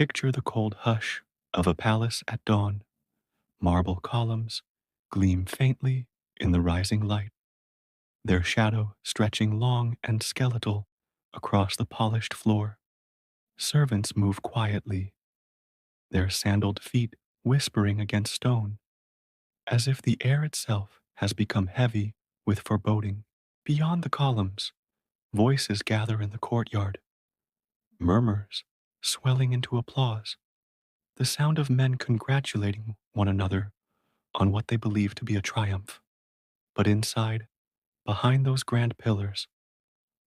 Picture the cold hush of a palace at dawn. Marble columns gleam faintly in the rising light, their shadow stretching long and skeletal across the polished floor. Servants move quietly, their sandaled feet whispering against stone, as if the air itself has become heavy with foreboding. Beyond the columns, voices gather in the courtyard, murmurs swelling into applause, the sound of men congratulating one another on what they believe to be a triumph. But inside, behind those grand pillars,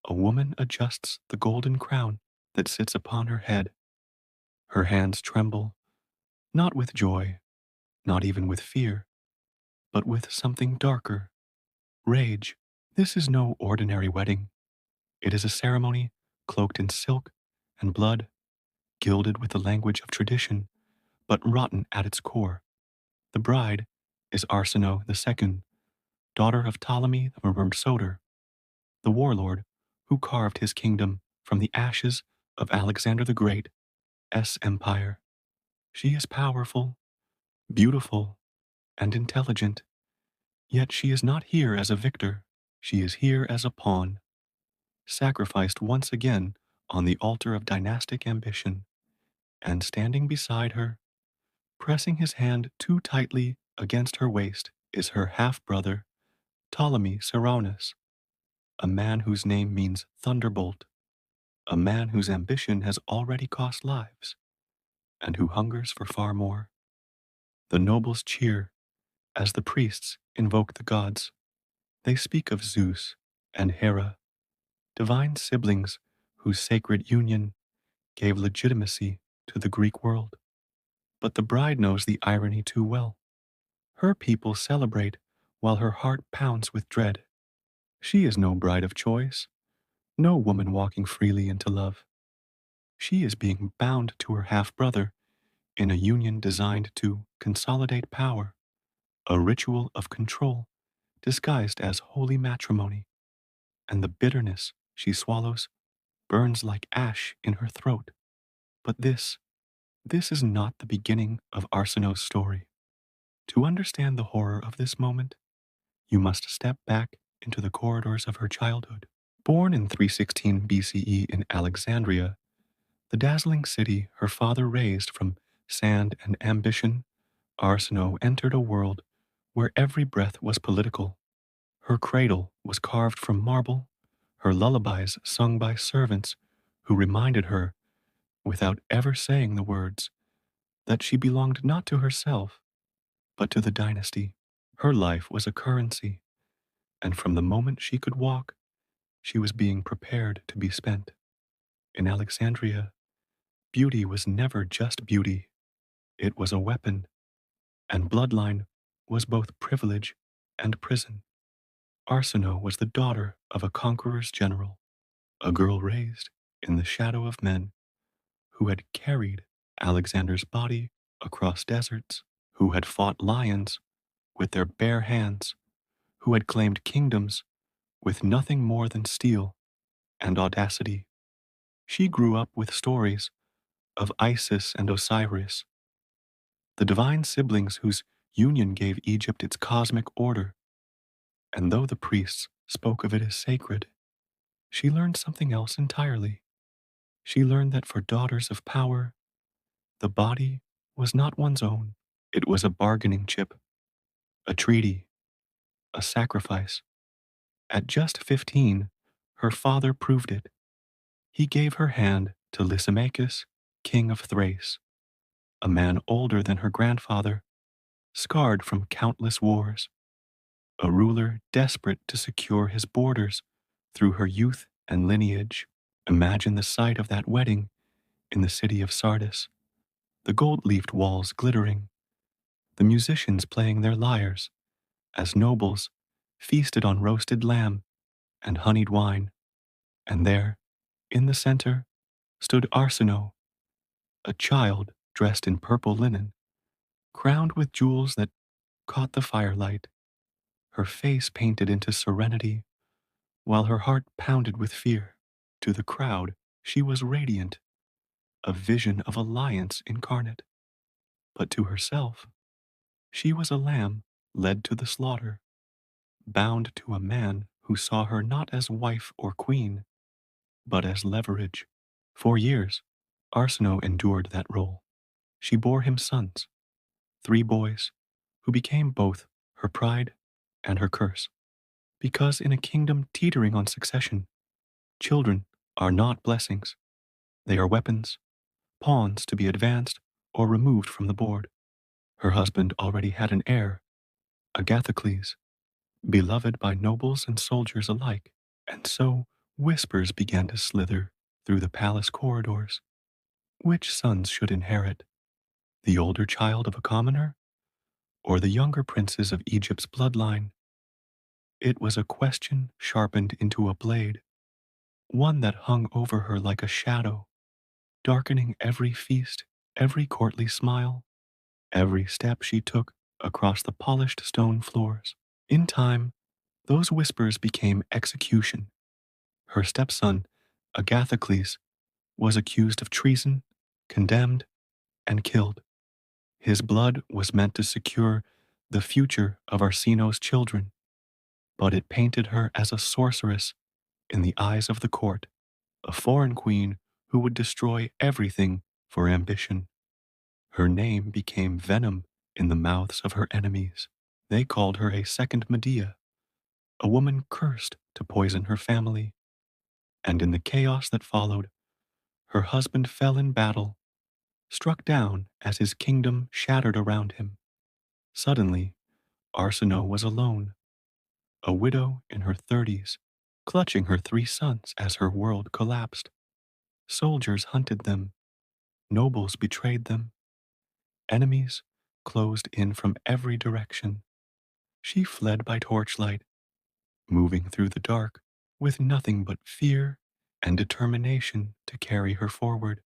a woman adjusts the golden crown that sits upon her head. Her hands tremble, not with joy, not even with fear, but with something darker, rage. This is no ordinary wedding. It is a ceremony cloaked in silk and blood, gilded with the language of tradition, but rotten at its core. The bride is Arsinoe II, daughter of Ptolemy the Myrmidsoter, the warlord who carved his kingdom from the ashes of Alexander the Great's empire. She is powerful, beautiful, and intelligent, yet she is not here as a victor. She is here as a pawn, sacrificed once again on the altar of dynastic ambition, and standing beside her, pressing his hand too tightly against her waist, is her half-brother, Ptolemy Ceraunus, a man whose name means thunderbolt, a man whose ambition has already cost lives, and who hungers for far more. The nobles cheer as the priests invoke the gods. They speak of Zeus and Hera, divine siblings whose sacred union gave legitimacy to the Greek world. But the bride knows the irony too well. Her people celebrate while her heart pounds with dread. She is no bride of choice, no woman walking freely into love. She is being bound to her half-brother in a union designed to consolidate power, a ritual of control disguised as holy matrimony, and the bitterness she swallows burns like ash in her throat. But this is not the beginning of Arsinoe's story. To understand the horror of this moment, you must step back into the corridors of her childhood. Born in 316 BCE in Alexandria, the dazzling city her father raised from sand and ambition, Arsinoe entered a world where every breath was political. Her cradle was carved from marble, her lullabies sung by servants who reminded her, without ever saying the words, that she belonged not to herself, but to the dynasty. Her life was a currency, and from the moment she could walk, she was being prepared to be spent. In Alexandria, beauty was never just beauty. It was a weapon, and bloodline was both privilege and prison. Arsinoe was the daughter of a conqueror's general, a girl raised in the shadow of men who had carried Alexander's body across deserts, who had fought lions with their bare hands, who had claimed kingdoms with nothing more than steel and audacity. She grew up with stories of Isis and Osiris, the divine siblings whose union gave Egypt its cosmic order, and though the priests spoke of it as sacred, she learned something else entirely. She learned that for daughters of power, the body was not one's own. It was a bargaining chip, a treaty, a sacrifice. At just 15, her father proved it. He gave her hand to Lysimachus, king of Thrace, a man older than her grandfather, scarred from countless wars, a ruler desperate to secure his borders through her youth and lineage. Imagine the sight of that wedding in the city of Sardis, the gold-leafed walls glittering, the musicians playing their lyres, as nobles feasted on roasted lamb and honeyed wine. And there, in the center, stood Arsinoe, a child dressed in purple linen, crowned with jewels that caught the firelight, her face painted into serenity, while her heart pounded with fear. To the crowd, she was radiant, a vision of alliance incarnate. But to herself, she was a lamb led to the slaughter, bound to a man who saw her not as wife or queen, but as leverage. For years, Arsinoe endured that role. She bore him sons, 3 boys, who became both her pride and her curse. Because in a kingdom teetering on succession, children are not blessings. They are weapons, pawns to be advanced or removed from the board. Her husband already had an heir, Agathocles, beloved by nobles and soldiers alike, and so whispers began to slither through the palace corridors. Which sons should inherit? The older child of a commoner, or the younger princes of Egypt's bloodline? It was a question sharpened into a blade, one that hung over her like a shadow, darkening every feast, every courtly smile, every step she took across the polished stone floors. In time, those whispers became execution. Her stepson, Agathocles, was accused of treason, condemned, and killed. His blood was meant to secure the future of Arsinoe's children, but it painted her as a sorceress in the eyes of the court, a foreign queen who would destroy everything for ambition. Her name became venom in the mouths of her enemies. They called her a second Medea, a woman cursed to poison her family. And in the chaos that followed, her husband fell in battle, struck down as his kingdom shattered around him. Suddenly, Arsinoe was alone, a widow in her 30s, clutching her 3 sons as her world collapsed. Soldiers hunted them, nobles betrayed them, enemies closed in from every direction. She fled by torchlight, moving through the dark with nothing but fear and determination to carry her forward.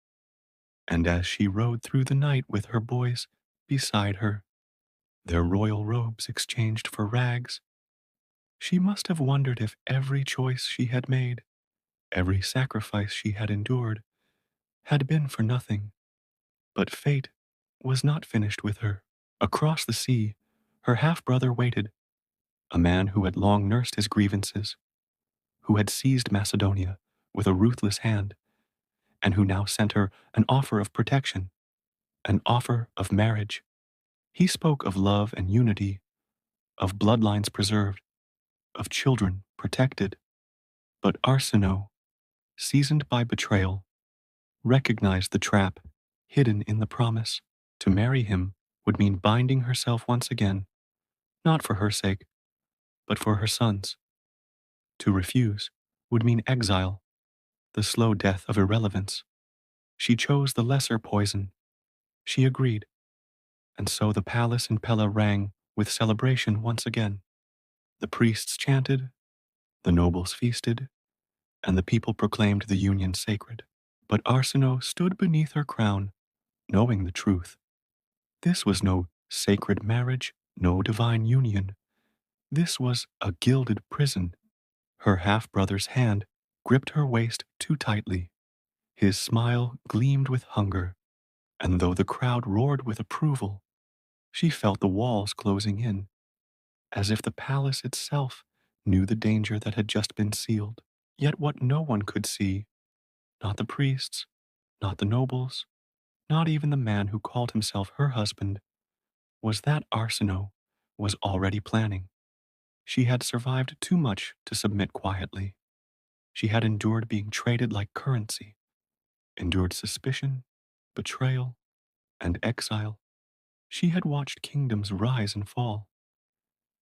And as she rode through the night with her boys beside her, their royal robes exchanged for rags, she must have wondered if every choice she had made, every sacrifice she had endured, had been for nothing. But fate was not finished with her. Across the sea, her half-brother waited, a man who had long nursed his grievances, who had seized Macedonia with a ruthless hand, and who now sent her an offer of protection, an offer of marriage. He spoke of love and unity, of bloodlines preserved, of children protected. But Arsinoe, seasoned by betrayal, recognized the trap hidden in the promise. To marry him would mean binding herself once again, not for her sake, but for her sons. To refuse would mean exile, the slow death of irrelevance. She chose the lesser poison. She agreed, and so the palace in Pella rang with celebration once again. The priests chanted, the nobles feasted, and the people proclaimed the union sacred. But Arsinoe stood beneath her crown, knowing the truth. This was no sacred marriage, no divine union. This was a gilded prison. Her half-brother's hand gripped her waist too tightly. His smile gleamed with hunger, and though the crowd roared with approval, she felt the walls closing in, as if the palace itself knew the danger that had just been sealed. Yet what no one could see, not the priests, not the nobles, not even the man who called himself her husband, was that Arsinoe was already planning. She had survived too much to submit quietly. She had endured being traded like currency, endured suspicion, betrayal, and exile. She had watched kingdoms rise and fall,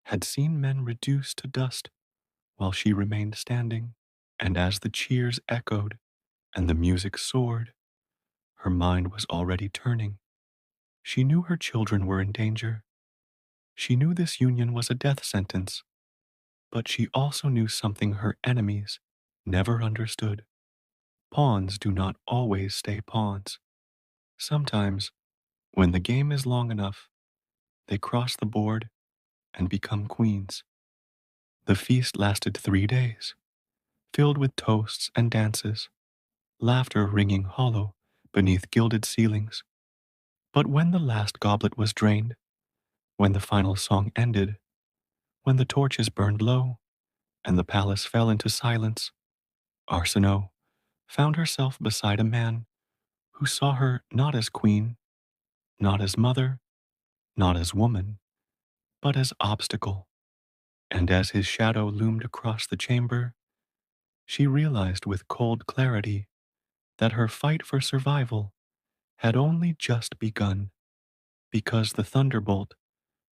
had seen men reduced to dust while she remained standing, and as the cheers echoed and the music soared, her mind was already turning. She knew her children were in danger. She knew this union was a death sentence, but she also knew something her enemies never understood. Pawns do not always stay pawns. Sometimes, when the game is long enough, they cross the board and become queens. The feast lasted 3 days, filled with toasts and dances, laughter ringing hollow beneath gilded ceilings. But when the last goblet was drained, when the final song ended, when the torches burned low, and the palace fell into silence, Arsinoe found herself beside a man who saw her not as queen, not as mother, not as woman, but as obstacle. And as his shadow loomed across the chamber, she realized with cold clarity that her fight for survival had only just begun, because the thunderbolt,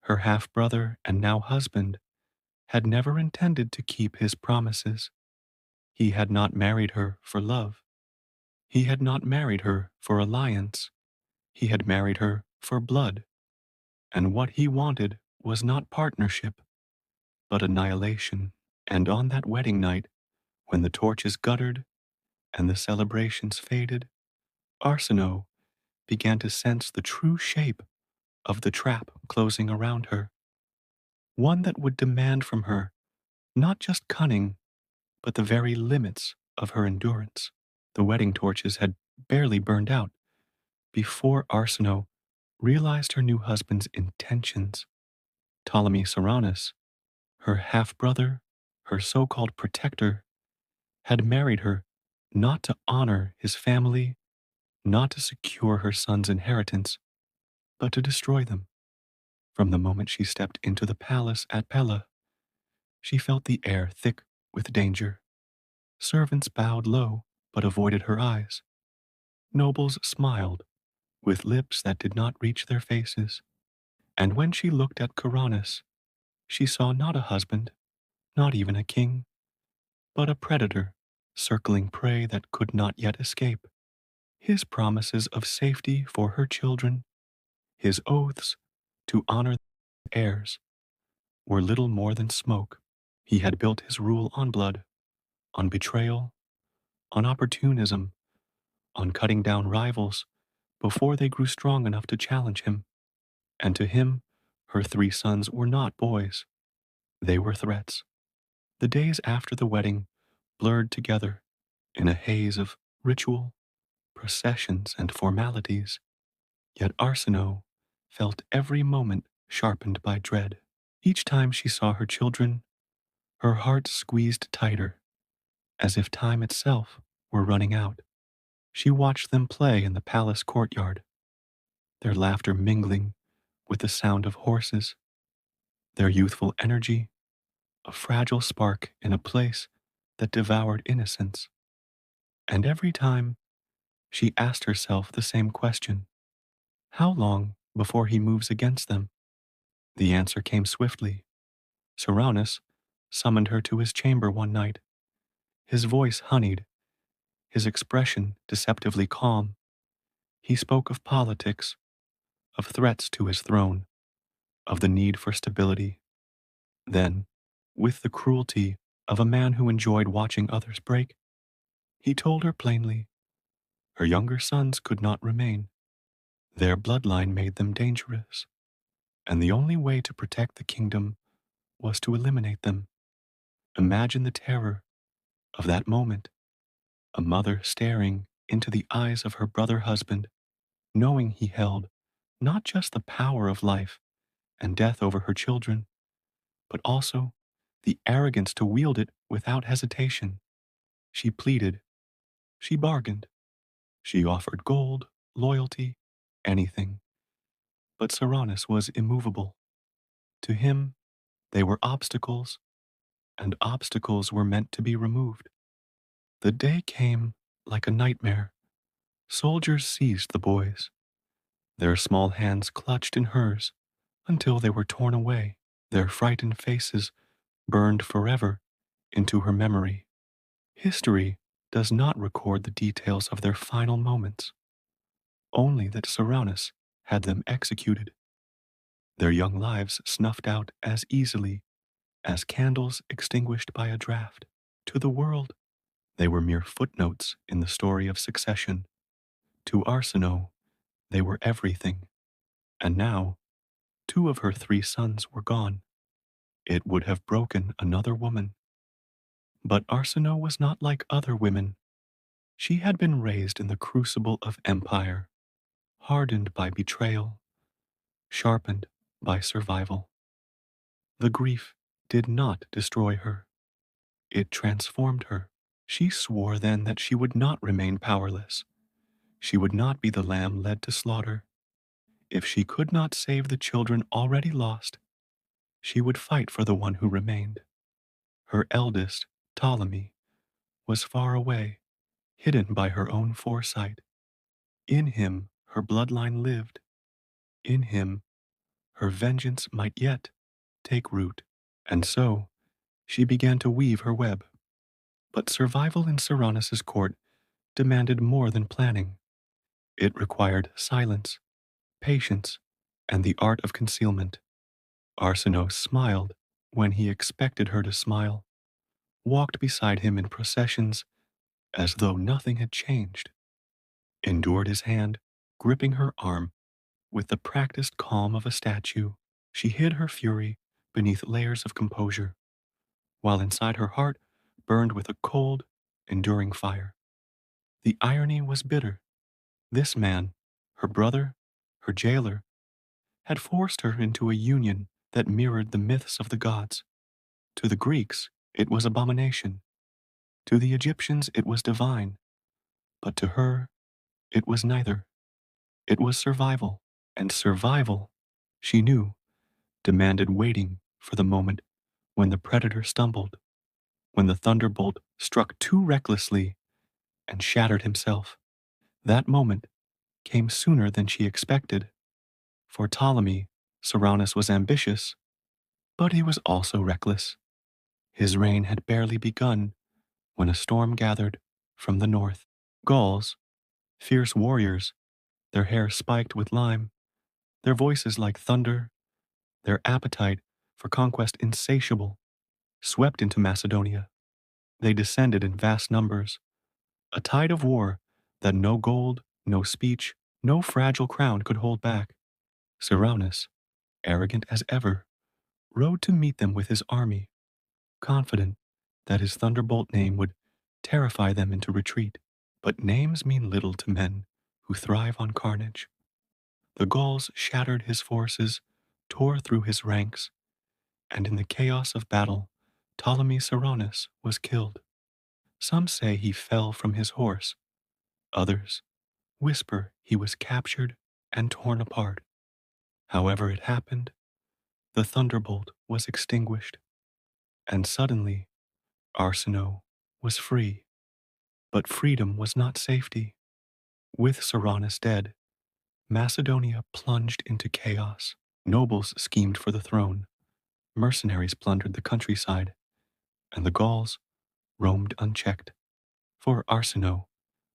her half brother and now husband, had never intended to keep his promises. He had not married her for love. He had not married her for alliance. He had married her for blood. And what he wanted was not partnership, but annihilation. And on that wedding night, when the torches guttered and the celebrations faded, Arsinoe began to sense the true shape of the trap closing around her, one that would demand from her not just cunning, but the very limits of her endurance. The wedding torches had barely burned out before Arsinoe realized her new husband's intentions. Ptolemy Ceraunus, her half-brother, her so-called protector, had married her not to honor his family, not to secure her son's inheritance, but to destroy them. From the moment she stepped into the palace at Pella, she felt the air thick with danger. Servants bowed low but avoided her eyes. Nobles smiled with lips that did not reach their faces. And when she looked at Ceraunus, she saw not a husband, not even a king, but a predator circling prey that could not yet escape. His promises of safety for her children, his oaths to honor the heirs, were little more than smoke. He had built his rule on blood, on betrayal, on opportunism, on cutting down rivals before they grew strong enough to challenge him. And to him, her 3 sons were not boys. They were threats. The days after the wedding blurred together in a haze of ritual, processions, and formalities. Yet Arsinoe felt every moment sharpened by dread. Each time she saw her children, her heart squeezed tighter, as if time itself were running out. She watched them play in the palace courtyard, their laughter mingling with the sound of horses, their youthful energy, a fragile spark in a place that devoured innocence. And every time, she asked herself the same question: how long before he moves against them? The answer came swiftly. Ceraunus summoned her to his chamber one night, his voice honeyed, his expression deceptively calm. He spoke of politics, of threats to his throne, of the need for stability. Then, with the cruelty of a man who enjoyed watching others break, he told her plainly her younger sons could not remain. Their bloodline made them dangerous, and the only way to protect the kingdom was to eliminate them. Imagine the terror of that moment, a mother staring into the eyes of her brother husband, knowing he held not just the power of life and death over her children, but also the arrogance to wield it without hesitation. She pleaded, she bargained, she offered gold, loyalty, anything. But Ceraunus was immovable. To him, they were obstacles, and obstacles were meant to be removed. The day came like a nightmare. Soldiers seized the boys. Their small hands clutched in hers until they were torn away. Their frightened faces burned forever into her memory. History does not record the details of their final moments, only that Ceraunus had them executed, their young lives snuffed out as easily as candles extinguished by a draft. To the world, they were mere footnotes in the story of succession. To Arsinoe, they were everything. And now, 2 of her 3 sons were gone. It would have broken another woman. But Arsinoe was not like other women. She had been raised in the crucible of empire, hardened by betrayal, sharpened by survival. The grief did not destroy her, it transformed her. She swore then that she would not remain powerless. She would not be the lamb led to slaughter. If she could not save the children already lost, she would fight for the one who remained. Her eldest, Ptolemy, was far away, hidden by her own foresight. In him her bloodline lived. In him her vengeance might yet take root. And so she began to weave her web. But survival in Cyranous's court demanded more than planning. It required silence, patience, and the art of concealment. Arsinoe smiled when he expected her to smile, walked beside him in processions as though nothing had changed, endured his hand, gripping her arm with the practiced calm of a statue. She hid her fury beneath layers of composure, while inside her heart burned with a cold, enduring fire. The irony was bitter. This man, her brother, her jailer, had forced her into a union that mirrored the myths of the gods. To the Greeks, it was abomination. To the Egyptians, it was divine. But to her, it was neither. It was survival. And survival, she knew, demanded waiting for the moment when the predator stumbled, when the thunderbolt struck too recklessly and shattered himself. That moment came sooner than she expected. For Ptolemy, Cyrannus was ambitious, but he was also reckless. His reign had barely begun when a storm gathered from the north. Gauls, fierce warriors, their hair spiked with lime, their voices like thunder, their appetite for conquest insatiable, swept into Macedonia. They descended in vast numbers, a tide of war that no gold, no speech, no fragile crown could hold back. Cyrannus, arrogant as ever, rode to meet them with his army, confident that his thunderbolt name would terrify them into retreat. But names mean little to men who thrive on carnage. The Gauls shattered his forces, tore through his ranks, and in the chaos of battle, Ptolemy Cyrannus was killed. Some say he fell from his horse. Others whisper he was captured and torn apart. However it happened, the thunderbolt was extinguished, and suddenly Arsinoe was free. But freedom was not safety. With Cyrannus dead, Macedonia plunged into chaos. Nobles schemed for the throne, mercenaries plundered the countryside, and the Gauls roamed unchecked. For Arsinoe,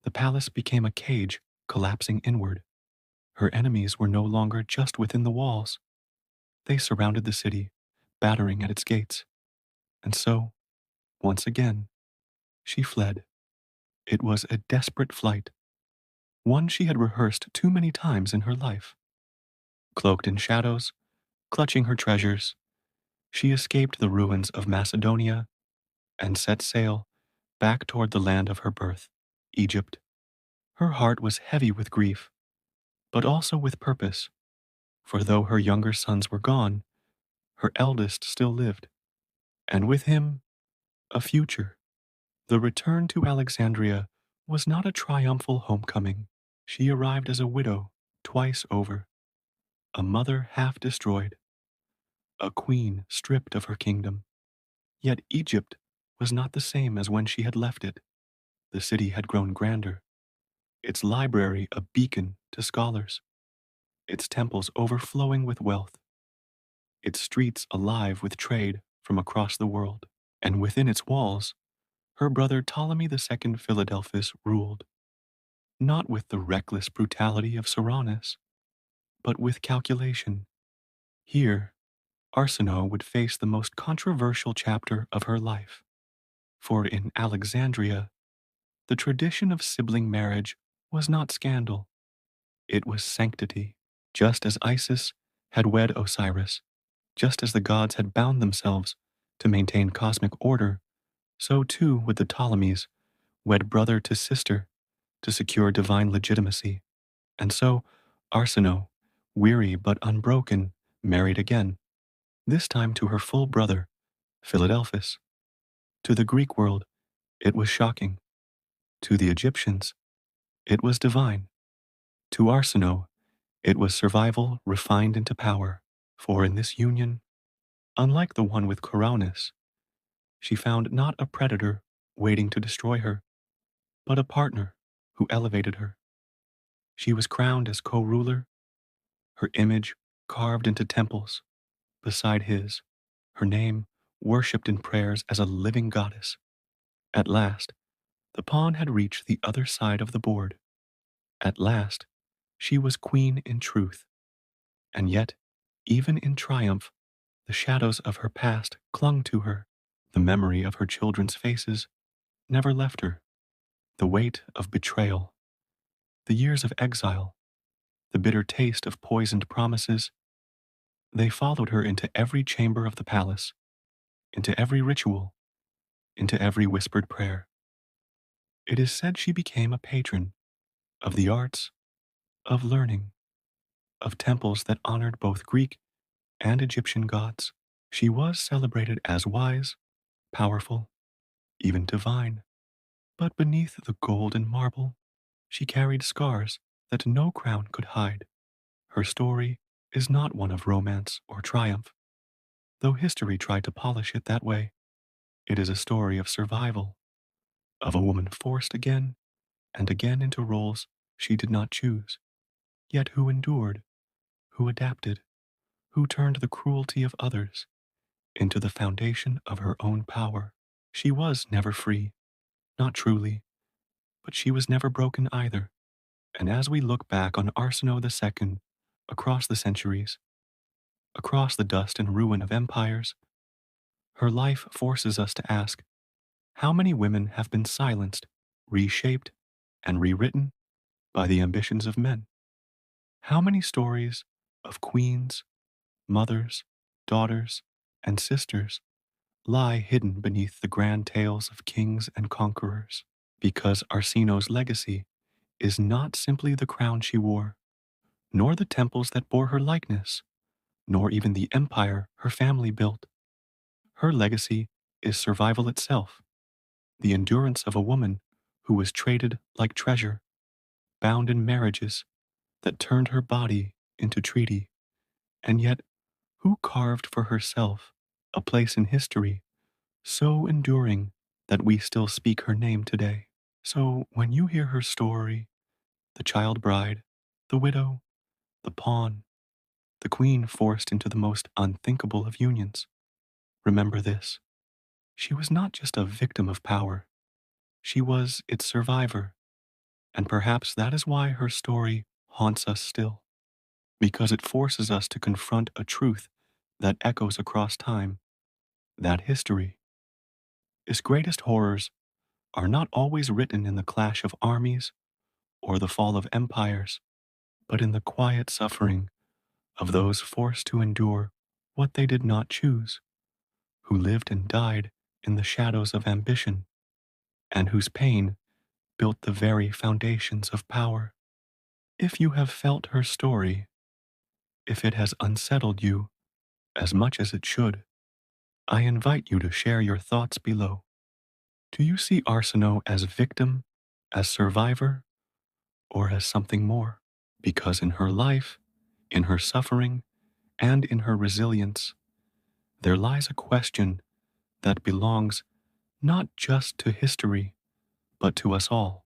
the palace became a cage collapsing inward. Her enemies were no longer just within the walls. They surrounded the city, battering at its gates. And so, once again, she fled. It was a desperate flight, one she had rehearsed too many times in her life. Cloaked in shadows, clutching her treasures, she escaped the ruins of Macedonia and set sail back toward the land of her birth, Egypt. Her heart was heavy with grief, but also with purpose, for though her younger sons were gone, her eldest still lived, and with him, a future. The return to Alexandria was not a triumphal homecoming. She arrived as a widow twice over, a mother half destroyed, a queen stripped of her kingdom. Yet Egypt was not the same as when she had left it. The city had grown grander, its library a beacon to scholars, its temples overflowing with wealth, its streets alive with trade from across the world. And within its walls, her brother Ptolemy II Philadelphus ruled, not with the reckless brutality of Cyrannus, but with calculation. Here, Arsinoe would face the most controversial chapter of her life. For in Alexandria, the tradition of sibling marriage was not scandal, it was sanctity. Just as Isis had wed Osiris, just as the gods had bound themselves to maintain cosmic order, so too would the Ptolemies wed brother to sister to secure divine legitimacy. And so, Arsinoe, weary but unbroken, married again, this time to her full brother, Philadelphus. To the Greek world, it was shocking. To the Egyptians, it was divine. To Arsinoe, it was survival refined into power. For in this union, unlike the one with Coronis, she found not a predator waiting to destroy her, but a partner who elevated her. She was crowned as co-ruler, her image carved into temples beside his, her name worshipped in prayers as a living goddess. At last, the pawn had reached the other side of the board. At last, she was queen in truth. And yet, even in triumph, the shadows of her past clung to her. The memory of her children's faces never left her. The weight of betrayal, the years of exile, the bitter taste of poisoned promises, they followed her into every chamber of the palace, into every ritual, into every whispered prayer. It is said she became a patron of the arts, of learning, of temples that honored both Greek and Egyptian gods. She was celebrated as wise, powerful, even divine. But beneath the gold and marble, she carried scars that no crown could hide. Her story is not one of romance or triumph, though history tried to polish it that way. It is a story of survival, of a woman forced again and again into roles she did not choose, yet who endured, who adapted, who turned the cruelty of others into the foundation of her own power. She was never free, not truly, but she was never broken either. And as we look back on Arsinoe II across the centuries, across the dust and ruin of empires, her life forces us to ask, how many women have been silenced, reshaped, and rewritten by the ambitions of men? How many stories of queens, mothers, daughters, and sisters lie hidden beneath the grand tales of kings and conquerors? Because Arsinoe's legacy is not simply the crown she wore, nor the temples that bore her likeness, nor even the empire her family built. Her legacy is survival itself, the endurance of a woman who was traded like treasure, bound in marriages that turned her body into treaty, and yet who carved for herself a place in history so enduring that we still speak her name today. So when you hear her story, the child bride, the widow, the pawn, the queen forced into the most unthinkable of unions, remember this. She was not just a victim of power, she was its survivor, and perhaps that is why her story haunts us still, because it forces us to confront a truth that echoes across time, that history, its greatest horrors, are not always written in the clash of armies or the fall of empires, but in the quiet suffering of those forced to endure what they did not choose, who lived and died in the shadows of ambition, and whose pain built the very foundations of power. If you have felt her story, if it has unsettled you as much as it should, I invite you to share your thoughts below. Do you see Arsinoe as victim, as survivor, or as something more? Because in her life, in her suffering, and in her resilience, there lies a question that belongs not just to history, but to us all.